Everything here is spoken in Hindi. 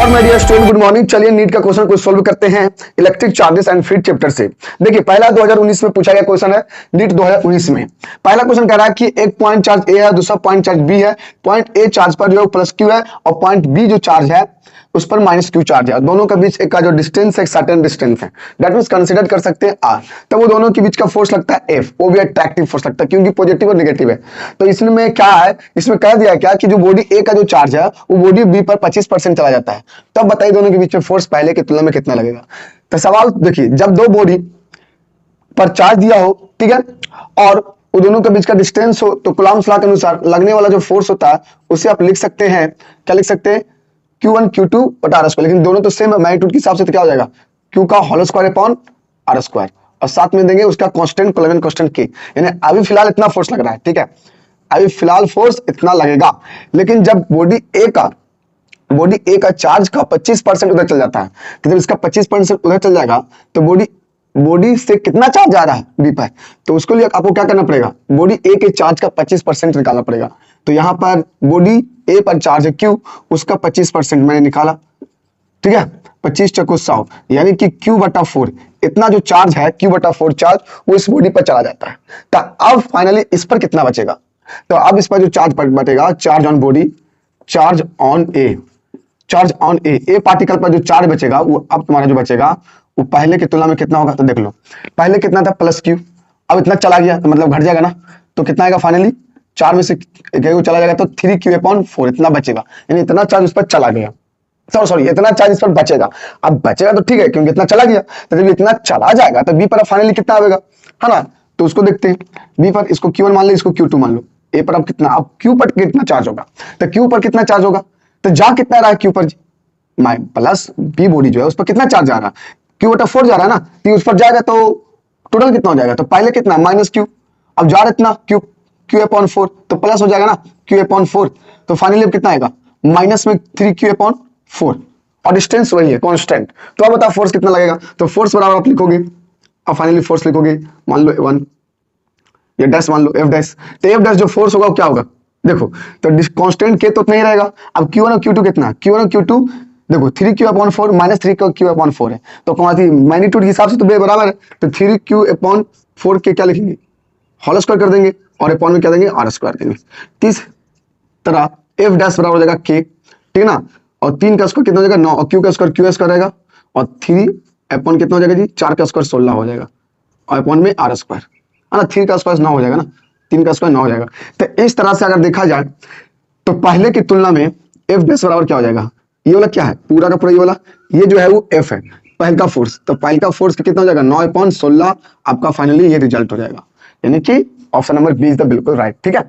और my dear student good morning. चलिए नीट का क्वेश्चन को सॉल्व करते हैं electric charges and field chapter से। देखिए पहला 2019 में पूछा गया क्वेश्चन है नीट 2019 में। पहला क्वेश्चन कह रहा है कि एक पॉइंट चार्ज ए है, दूसरा पॉइंट चार्ज बी है। पॉइंट ए चार्ज पर जो प्लस क्यू है और पॉइंट बी जो चार्ज है उस पर माइनस क्यू चार्ज है। दोनों के बीच एक का जो डिस्टेंस है एक सर्टेन डिस्टेंस है, दैट मींस कंसीडर कर सकते हैं आर। तब वो दोनों के बीच का फोर्स लगता है एफ, वो भी अट्रैक्टिव फोर्स लगता है क्योंकि पॉजिटिव और नेगेटिव है। तो इसमें क्या है, इसमें कह दिया क्या कि जो बॉडी ए का जो चार्ज है वो बॉडी बी पर 25% चला जाता है। तब बताइए दोनों के बीच में फोर्स पहले की तुलना में कितना लगेगा। तो सवाल देखिए, जब दो बॉडी पर चार्ज दिया हो, ठीक है, और वो दोनों के बीच का डिस्टेंस हो, तो कूलम्ब्स लॉ के अनुसार लगने वाला जो फोर्स होता है उसे आप लिख सकते हैं, क्या लिख सकते हैं, Q1 Q2 बटा आर स्क्वायर। लेकिन दोनों तो सेम मैग्नीट्यूड के हिसाब से तो क्या हो जाएगा, Q का whole square upon R square, और साथ में देंगे उसका कांस्टेंट कोलोवेन कांस्टेंट K। यानी अभी फिलहाल इतना फोर्स लग रहा है, ठीक है, अभी फिलहाल फोर्स इतना लगेगा। लेकिन जब बॉडी ए का चार्ज का 25% उधर चल जाता है, तो जब इसका 25% उधर चल जाएगा तो बॉडी से कितना चार्ज आ रहा है बी पर, तो उसके लिए आपको क्या करना पड़ेगा, बॉडी ए के चार्ज का 25% निकालना पड़ेगा। तो यहाँ पर बॉडी ए पर चार्ज है Q, उसका 25% मैंने निकाला, ठीक है, 25 चको 100, यानी कि Q/4 इतना जो चार्ज है, Q/4 चार्ज वो इस बॉडी पर चला जाता है। तो अब फाइनली इस पर कितना बचेगा, तो अब इस पर जो चार्ज बचेगा, charge on body, charge on A particle पर जो चार्ज बचेगा वो अब तुम्हारा जो बचेगा वो पहले की तुलना में कितना होगा। तो देख लो, पहले कितना था प्लस क्यू, अब इतना चला गया तो मतलब घट जाएगा ना, तो कितना आएगा फाइनली, 4 में से चला जाएगा तो 3Q/4 इतना बचेगा। यानी इतना चार्ज उस पर चला गया, सॉरी इतना चार्ज इस पर बचेगा। अब बचेगा तो ठीक है क्योंकि इतना चला गया, तो जब इतना चला जाएगा तो बी पर फाइनली कितना आएगा, है ना। तो उसको देखते हैं, बी पर इसको Q1 मान लो, इसको Q2 मान लो। ए पर अब कितना, अब Q पर कितना चार्ज होगा, तो Q पर कितना चार्ज होगा, तो जा कितना रहा है Q पर, प्लस बी बॉडी जो है उस पर कितना चार्ज जा रहा है, Q/4 जा रहा है ना, तो उस पर जाएगा तो टोटल कितना हो जाएगा, तो पहले कितना माइनस Q, अब जा रहा इतना Q/4 तो प्लस हो जाएगा ना Q/4, तो फाइनली कितना आएगा माइनस में 3Q/4, और डिस्टेंस वही है कांस्टेंट। तो अब बताओ फोर्स कितना लगेगा, तो फोर्स बराबर आप लिखोगे, अब फाइनली फोर्स लिखोगे, मान लो 1 या डैश मान लो F डैश, तो F डैश जो फोर्स होगा वो क्या होगा, देखो तो कांस्टेंट K तो नहीं रहेगा। अब Q1 और Q2 कितना, Q1 और Q2 देखो 3Q/4 माइनस 3Q/4 है, तो कौन मैग्नीट्यूड के हिसाब से तो बराबर है, तो 3Q/4 के क्या लिखेंगे, होल स्क्वायर कर देंगे और अपॉन में क्या देंगे, आर स्क्वायर देंगे। तीस तरह F डैश बराबर हो जाएगा K, ठीक है ना, और 3 का स्क्वायर कितना हो जाएगा 9, और Q का स्क्वायर Q स्क्वायर रहेगा, और 3 अपॉन कितना हो जाएगा जी, 4 का स्क्वायर 16 हो जाएगा, और अपॉन में आर स्क्वायर, है ना, 3 का स्क्वायर 9 हो जाएगा ना, 3 का स्क्वायर 9 हो जाएगा। तो इस तरह से अगर देखा जाए तो पहले की तुलना में F डैश बराबर क्या हो जाएगा, ये वाला क्या है, पूरा का पूरा ये वाला, ये जो है वो F है पहल का फोर्स, तो पहल का फोर्स कितना हो जाएगा 9/16, आपका फाइनली ये रिजल्ट हो जाएगा। यानी कि option number B is the बिल्कुल राइट, ठीक है।